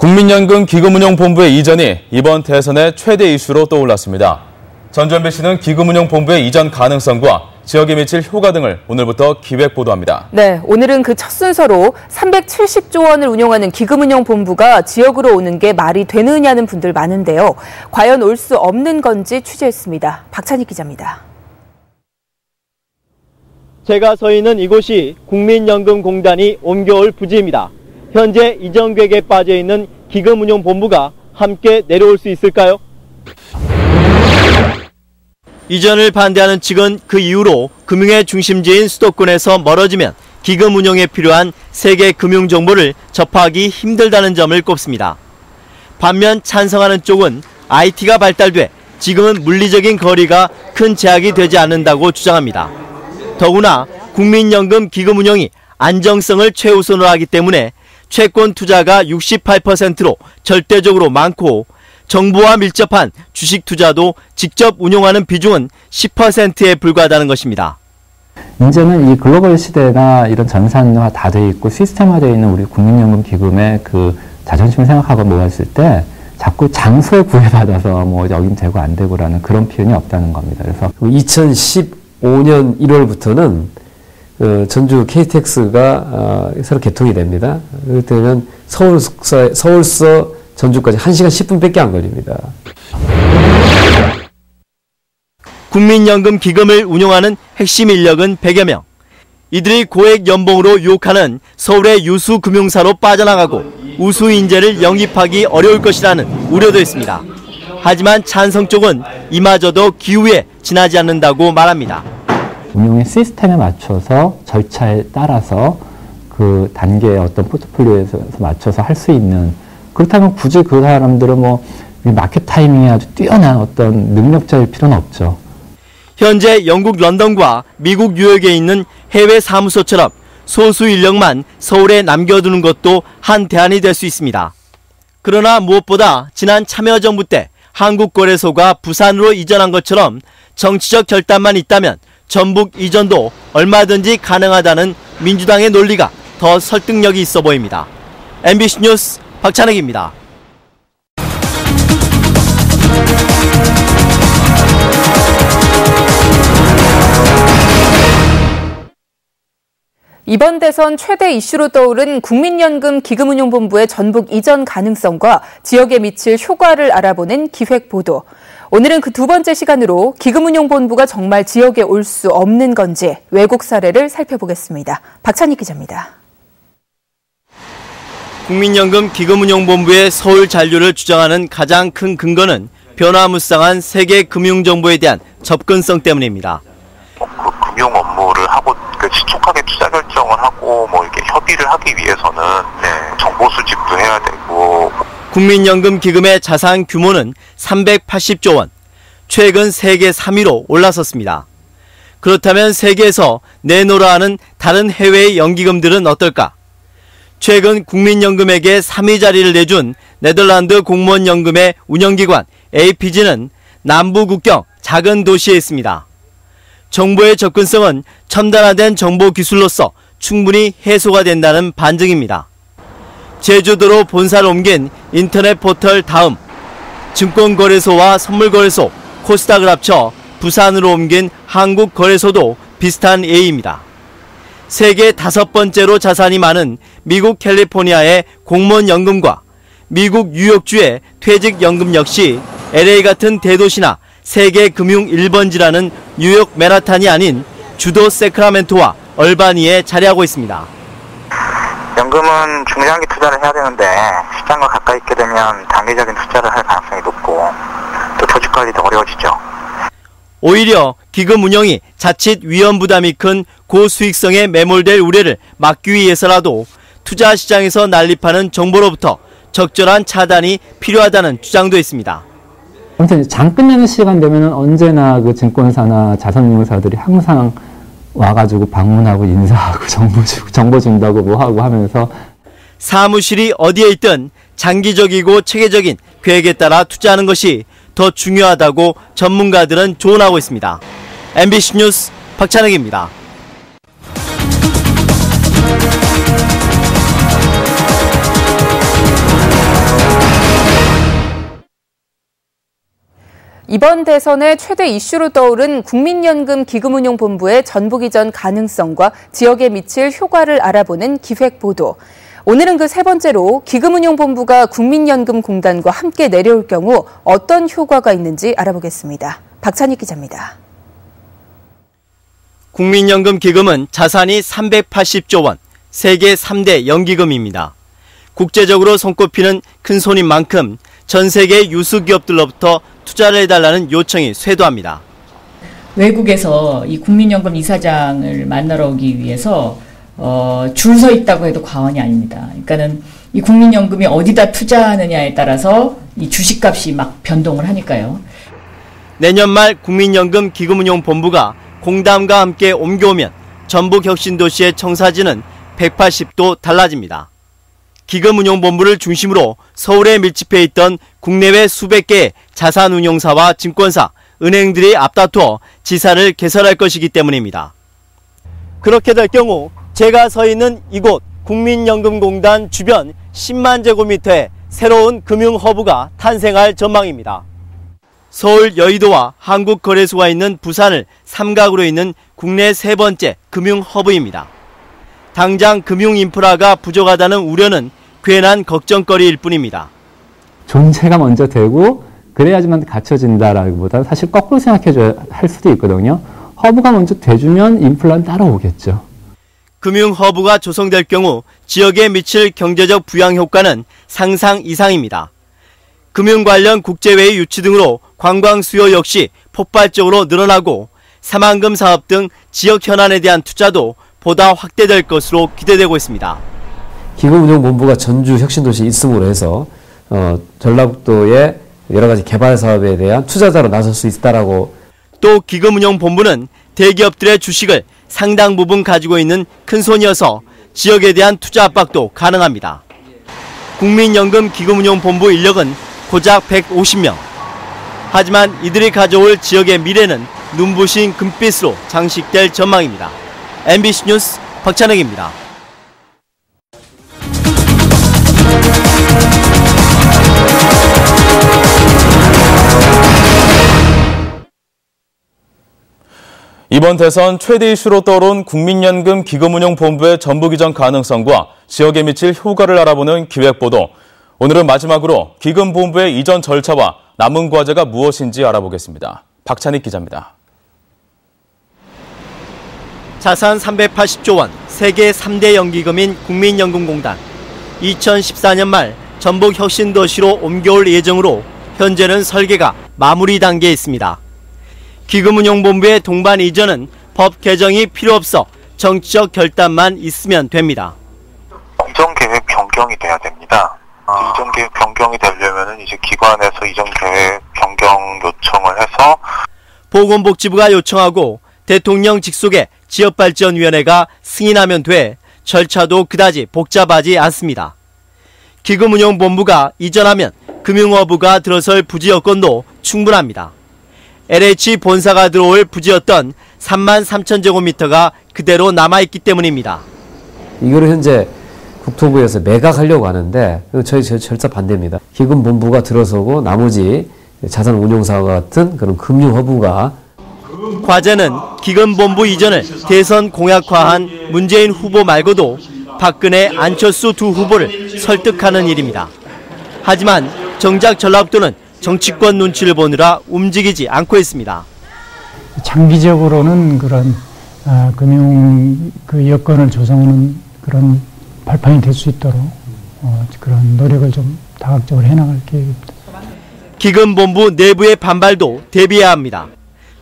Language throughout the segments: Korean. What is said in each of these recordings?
국민연금 기금운용본부의 이전이 이번 대선의 최대 이슈로 떠올랐습니다. 전주현배 씨는 기금운용본부의 이전 가능성과 지역에 미칠 효과 등을 오늘부터 기획 보도합니다. 네, 오늘은 그 첫 순서로 370조 원을 운용하는 기금운용본부가 지역으로 오는 게 말이 되느냐는 분들 많은데요. 과연 올 수 없는 건지 취재했습니다. 박찬희 기자입니다. 제가 서 있는 이곳이 국민연금공단이 옮겨올 부지입니다. 현재 이전 계획에 빠져 있는 기금운용본부가 함께 내려올 수 있을까요? 이전을 반대하는 측은 그 이후로 금융의 중심지인 수도권에서 멀어지면 기금 운용에 필요한 세계 금융 정보를 접하기 힘들다는 점을 꼽습니다. 반면 찬성하는 쪽은 IT가 발달돼 지금은 물리적인 거리가 큰 제약이 되지 않는다고 주장합니다. 더구나 국민연금 기금 운용이 안정성을 최우선으로 하기 때문에 채권 투자가 68%로 절대적으로 많고 정부와 밀접한 주식 투자도 직접 운용하는 비중은 10%에 불과하다는 것입니다. 이제는 이 글로벌 시대나 이런 전산화 다 돼 있고 시스템화되어 있는 우리 국민연금 기금의 그 자존심을 생각하고 모았을 때 자꾸 장소에 구애받아서 뭐 여긴 되고 안 되고라는 그런 표현이 없다는 겁니다. 그래서 2015년 1월부터는 전주 KTX가 새로 개통이 됩니다. 그때면 서울서 전주까지 1시간 10분밖에 안 걸립니다. 국민연금 기금을 운용하는 핵심 인력은 100여 명. 이들이 고액 연봉으로 유혹하는 서울의 유수 금융사로 빠져나가고 우수 인재를 영입하기 어려울 것이라는 우려도 있습니다. 하지만 찬성 쪽은 이마저도 기우에 지나지 않는다고 말합니다. 운용의 시스템에 맞춰서 절차에 따라서 그 단계의 어떤 포트폴리오에서 맞춰서 할 수 있는, 그렇다면 굳이 그 사람들은 뭐 마켓 타이밍이 아주 뛰어난 어떤 능력자일 필요는 없죠. 현재 영국 런던과 미국 뉴욕에 있는 해외 사무소처럼 소수 인력만 서울에 남겨두는 것도 한 대안이 될 수 있습니다. 그러나 무엇보다 지난 참여정부 때 한국거래소가 부산으로 이전한 것처럼 정치적 결단만 있다면 전북 이전도 얼마든지 가능하다는 민주당의 논리가 더 설득력이 있어 보입니다. MBC 뉴스 박찬혁입니다. 이번 대선 최대 이슈로 떠오른 국민연금 기금운용본부의 전북 이전 가능성과 지역에 미칠 효과를 알아보는 기획 보도. 오늘은 그 두 번째 시간으로 기금운용본부가 정말 지역에 올 수 없는 건지 외국 사례를 살펴보겠습니다. 박찬희 기자입니다. 국민연금 기금운용본부의 서울 잔류를 주장하는 가장 큰 근거는 변화무쌍한 세계 금융정보에 대한 접근성 때문입니다. 금융 업무를 하고 신속하게 투자 결정을 하고 이렇게 협의를 하기 위해서는 정보 수집도 해야 되고. 국민연금 기금의 자산 규모는 380조 원, 최근 세계 3위로 올라섰습니다. 그렇다면 세계에서 내놓으라 하는 다른 해외의 연기금들은 어떨까? 최근 국민연금에게 3위 자리를 내준 네덜란드 공무원연금의 운영기관 APG는 남부 국경 작은 도시에 있습니다. 정보의 접근성은 첨단화된 정보 기술로서 충분히 해소가 된다는 반증입니다. 제주도로 본사를 옮긴 인터넷 포털 다음, 증권거래소와 선물거래소, 코스닥을 합쳐 부산으로 옮긴 한국거래소도 비슷한 예입니다. 세계 5번째로 자산이 많은 미국 캘리포니아의 공무원연금과 미국 뉴욕주의 퇴직연금 역시 LA 같은 대도시나 세계 금융 1번지라는 뉴욕 맨하탄이 아닌 주도 세크라멘토와 얼바니에 자리하고 있습니다. 연금은 중장기 투자를 해야 되는데 시장과 가까이 있게 되면 단기적인 투자를 할 가능성이 높고 또 조직 관리도 어려워지죠. 오히려 기금 운영이 자칫 위험 부담이 큰 고수익성에 매몰될 우려를 막기 위해서라도 투자 시장에서 난립하는 정보로부터 적절한 차단이 필요하다는 주장도 있습니다. 아무튼 장 끝나는 시간 되면은 언제나 그 증권사나 자산운용사들이 항상 와가지고 방문하고 인사하고 정보 준다고 뭐 하고 하면서 사무실이 어디에 있든 장기적이고 체계적인 계획에 따라 투자하는 것이 더 중요하다고 전문가들은 조언하고 있습니다. MBC 뉴스 박찬혁입니다. 이번 대선의 최대 이슈로 떠오른 국민연금 기금운용본부의 전북 이전 가능성과 지역에 미칠 효과를 알아보는 기획보도. 오늘은 그 세 번째로 기금운용본부가 국민연금공단과 함께 내려올 경우 어떤 효과가 있는지 알아보겠습니다. 박찬익 기자입니다. 국민연금 기금은 자산이 380조 원, 세계 3대 연기금입니다. 국제적으로 손꼽히는 큰 손인 만큼 전 세계 유수 기업들로부터 투자를 해달라는 요청이 쇄도합니다. 외국에서 이 국민연금 이사장을 만나러 오기 위해서 줄 서 있다고 해도 과언이 아닙니다. 그러니까는 이 국민연금이 어디다 투자하느냐에 따라서 이 주식값이 막 변동을 하니까요. 내년 말 국민연금 기금운용본부가 공단과 함께 옮겨오면 전북혁신도시의 청사진은 180도 달라집니다. 기금운용본부를 중심으로 서울에 밀집해 있던 국내외 수백 개의 자산운용사와 증권사, 은행들이 앞다투어 지사를 개설할 것이기 때문입니다. 그렇게 될 경우 제가 서 있는 이곳 국민연금공단 주변 10만 제곱미터의 새로운 금융허브가 탄생할 전망입니다. 서울 여의도와 한국거래소가 있는 부산을 삼각으로 잇는 국내 세 번째 금융허브입니다. 당장 금융인프라가 부족하다는 우려는 괜한 걱정거리일 뿐입니다. 존재가 먼저 되고 그래야지만 갖춰진다라기보다 사실 거꾸로 생각해줘야 할 수도 있거든요. 허브가 먼저 돼주면 인플라는 따라오겠죠. 금융허브가 조성될 경우 지역에 미칠 경제적 부양 효과는 상상 이상입니다. 금융 관련 국제회의 유치 등으로 관광 수요 역시 폭발적으로 늘어나고 사만금 사업 등 지역 현안에 대한 투자도 보다 확대될 것으로 기대되고 있습니다. 기금운용본부가 전주 혁신도시에 있음으로 해서 전라북도의 여러 가지 개발 사업에 대한 투자자로 나설 수 있다라고. 또 기금운용본부는 대기업들의 주식을 상당 부분 가지고 있는 큰손이어서 지역에 대한 투자 압박도 가능합니다. 국민연금 기금운용본부 인력은 고작 150명. 하지만 이들이 가져올 지역의 미래는 눈부신 금빛으로 장식될 전망입니다. MBC 뉴스 박찬혁입니다. 이번 대선 최대 이슈로 떠오른 국민연금 기금운용본부의 전북 이전 가능성과 지역에 미칠 효과를 알아보는 기획보도. 오늘은 마지막으로 기금본부의 이전 절차와 남은 과제가 무엇인지 알아보겠습니다. 박찬익 기자입니다. 자산 380조 원, 세계 3대 연기금인 국민연금공단. 2014년 말 전북혁신도시로 옮겨올 예정으로 현재는 설계가 마무리 단계에 있습니다. 기금운용본부의 동반 이전은 법 개정이 필요 없어 정치적 결단만 있으면 됩니다. 이전 계획 변경이 돼야 됩니다. 이전 계획 변경이 되려면은 이제 기관에서 이전 계획 변경 요청을 해서 보건복지부가 요청하고 대통령 직속의 지역발전위원회가 승인하면 돼 절차도 그다지 복잡하지 않습니다. 기금운용본부가 이전하면 금융허브가 들어설 부지 여건도 충분합니다. LH 본사가 들어올 부지였던 3만 3천 제곱미터가 그대로 남아있기 때문입니다. 이거를 현재 국토부에서 매각하려고 하는데 저희 절차 반대입니다. 기금본부가 들어서고 나머지 자산운용사와 같은 그런 금융허브가. 과제는 기금본부 이전을 대선 공약화한 문재인 후보 말고도 박근혜, 안철수 두 후보를 설득하는 일입니다. 하지만 정작 전라북도는 정치권 눈치를 보느라 움직이지 않고 있습니다. 장기적으로는 그런 금융 여건을 조성하는 그런 발판이 될 수 있도록 그런 노력을 좀 다각적으로 해나갈 계획입니다. 기금본부 내부의 반발도 대비해야 합니다.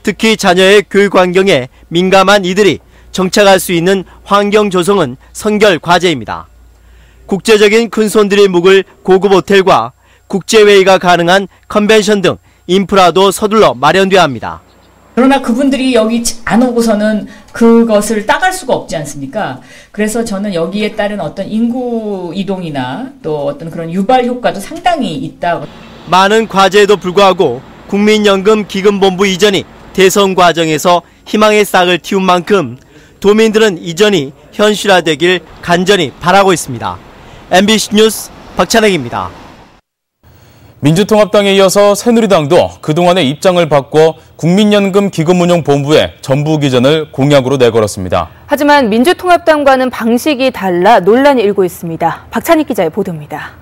특히 자녀의 교육 환경에 민감한 이들이 정착할 수 있는 환경 조성은 선결 과제입니다. 국제적인 큰손들이 묵을 고급 호텔과 국제회의가 가능한 컨벤션 등 인프라도 서둘러 마련돼야 합니다. 그러나 그분들이 여기 안 오고서는 그것을 따갈 수가 없지 않습니까? 그래서 저는 여기에 따른 어떤 인구 이동이나 또 어떤 그런 유발 효과도 상당히 있다. 많은 과제에도 불구하고 국민연금 기금본부 이전이 대선 과정에서 희망의 싹을 틔운 만큼 도민들은 이전이 현실화되길 간절히 바라고 있습니다. MBC 뉴스 박찬혁입니다. 민주통합당에 이어서 새누리당도 그동안의 입장을 바꿔 국민연금 기금운용본부의 전북 이전을 공약으로 내걸었습니다. 하지만 민주통합당과는 방식이 달라 논란이 일고 있습니다. 박찬익 기자의 보도입니다.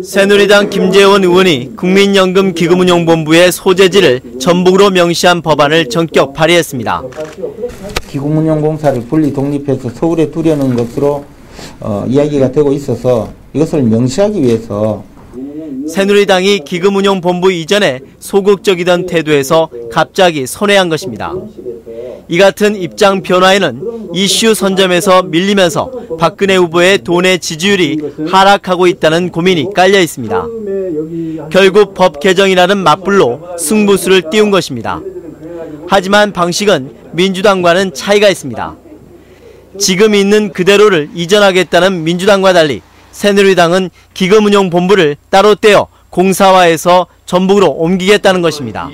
새누리당 김재원 의원이 국민연금 기금운용본부의 소재지를 전북으로 명시한 법안을 전격 발의했습니다. 기금운용공사를 분리 독립해서 서울에 두려는 것으로 이야기가 되고 있어서 이것을 명시하기 위해서 새누리당이 기금운용본부 이전에 소극적이던 태도에서 갑자기 선회한 것입니다. 이 같은 입장 변화에는 이슈 선점에서 밀리면서 박근혜 후보의 도내 지지율이 하락하고 있다는 고민이 깔려 있습니다. 결국 법 개정이라는 맞불로 승부수를 띄운 것입니다. 하지만 방식은 민주당과는 차이가 있습니다. 지금 있는 그대로를 이전하겠다는 민주당과 달리 새누리당은 기금운용본부를 따로 떼어 공사화해서 전북으로 옮기겠다는 것입니다.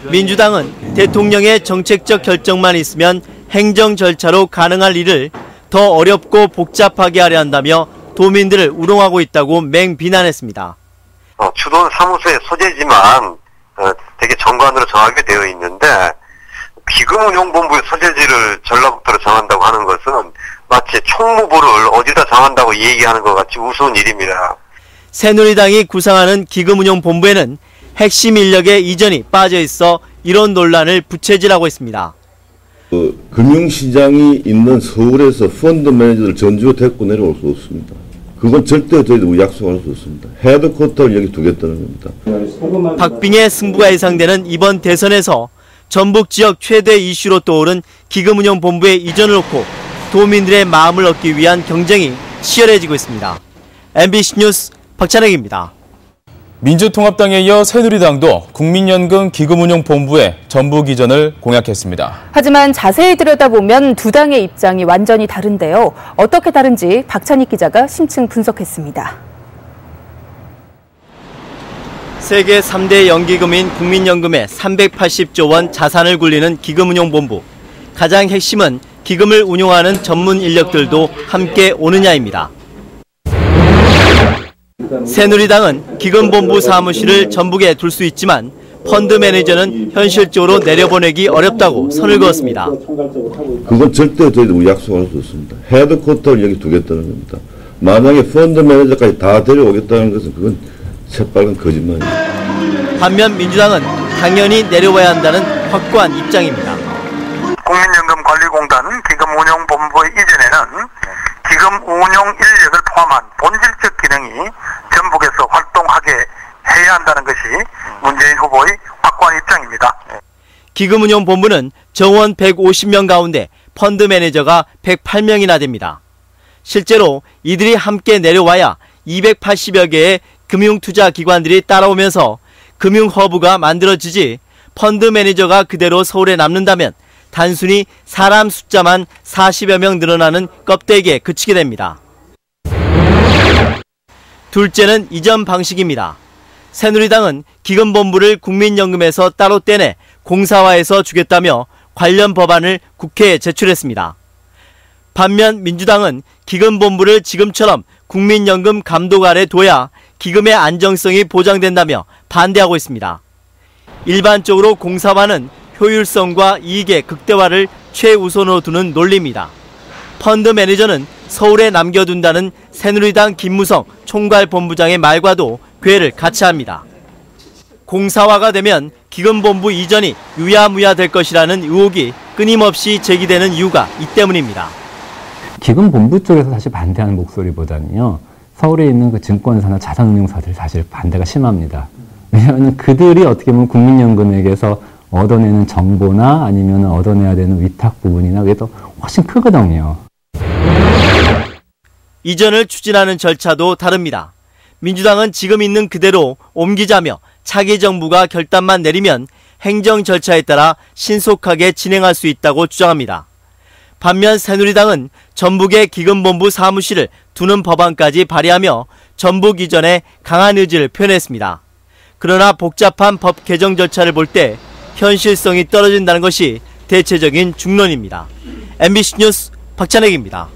민주당은 대통령의 정책적 결정만 있으면 행정 절차로 가능할 일을 더 어렵고 복잡하게 하려 한다며 도민들을 우롱하고 있다고 맹비난했습니다. 주도는 사무소의 소재지만 되게 정관으로 정하게 되어 있는데 기금운용본부의 소재지를 전라북도로 정한다고 하는 것은 마치 총무부를 어디다 정한다고 얘기하는 것 같이 우스운 일입니다. 새누리당이 구상하는 기금운용본부에는 핵심 인력의 이전이 빠져 있어 이런 논란을 부채질하고 있습니다. 금융시장이 있는 서울에서 펀드 매니저를 전주에 데리고 내려올 수 없습니다. 그건 절대 저희도 약속할 수 없습니다. 헤드쿼터를 여기 두겠다는 겁니다. 박빙의 승부가 예상되는 이번 대선에서 전북 지역 최대 이슈로 떠오른 기금운용본부의 이전을 놓고 도민들의 마음을 얻기 위한 경쟁이 치열해지고 있습니다. MBC 뉴스 박찬혁입니다. 민주통합당에 이어 새누리당도 국민연금 기금운용본부의 전북 이전을 공약했습니다. 하지만 자세히 들여다보면 두 당의 입장이 완전히 다른데요. 어떻게 다른지 박찬익 기자가 심층 분석했습니다. 세계 3대 연기금인 국민연금의 380조 원 자산을 굴리는 기금운용본부. 가장 핵심은 기금을 운용하는 전문 인력들도 함께 오느냐입니다. 새누리당은 기금본부 사무실을 전북에 둘 수 있지만 펀드 매니저는 현실적으로 내려보내기 어렵다고 선을 그었습니다. 그건 절대 저희도 약속할 수 없습니다. 헤드쿼터를 여기 두겠다는 겁니다. 만약에 펀드 매니저까지 다 데려오겠다는 것은 그건 새빨간 거짓말입니다. 반면 민주당은 당연히 내려와야 한다는 확고한 입장입니다. 국민연금관리공단 기금운용본부의 이전에는 기금운용 인력을 포함한 본질적 기능이 전북에서 활동하게 해야 한다는 것이 문재인 후보의 확고한 입장입니다. 기금운용본부는 정원 150명 가운데 펀드 매니저가 108명이나 됩니다. 실제로 이들이 함께 내려와야 280여 개의 금융투자기관들이 따라오면서 금융허브가 만들어지지 펀드 매니저가 그대로 서울에 남는다면 단순히 사람 숫자만 40여 명 늘어나는 껍데기에 그치게 됩니다. 둘째는 이전 방식입니다. 새누리당은 기금본부를 국민연금에서 따로 떼내 공사화해서 주겠다며 관련 법안을 국회에 제출했습니다. 반면 민주당은 기금본부를 지금처럼 국민연금 감독 아래 둬야 기금의 안정성이 보장된다며 반대하고 있습니다. 일반적으로 공사화는 효율성과 이익의 극대화를 최우선으로 두는 논리입니다. 펀드 매니저는 서울에 남겨둔다는 새누리당 김무성 총괄본부장의 말과도 궤를 같이 합니다. 공사화가 되면 기금본부 이전이 유야무야 될 것이라는 의혹이 끊임없이 제기되는 이유가 이 때문입니다. 기금본부 쪽에서 사실 반대하는 목소리보다는요, 서울에 있는 그 증권사나 자산운용사들이 사실 반대가 심합니다. 왜냐하면 그들이 어떻게 보면 국민연금에게서 얻어내는 정보나 아니면 얻어내야 되는 위탁 부분이나 그게 더 훨씬 크거든요. 이전을 추진하는 절차도 다릅니다. 민주당은 지금 있는 그대로 옮기자며 차기 정부가 결단만 내리면 행정 절차에 따라 신속하게 진행할 수 있다고 주장합니다. 반면 새누리당은 전북의 기금본부 사무실을 두는 법안까지 발의하며 전북 이전에 강한 의지를 표현했습니다. 그러나 복잡한 법 개정 절차를 볼 때 현실성이 떨어진다는 것이 대체적인 중론입니다. MBC 뉴스 박찬혁입니다.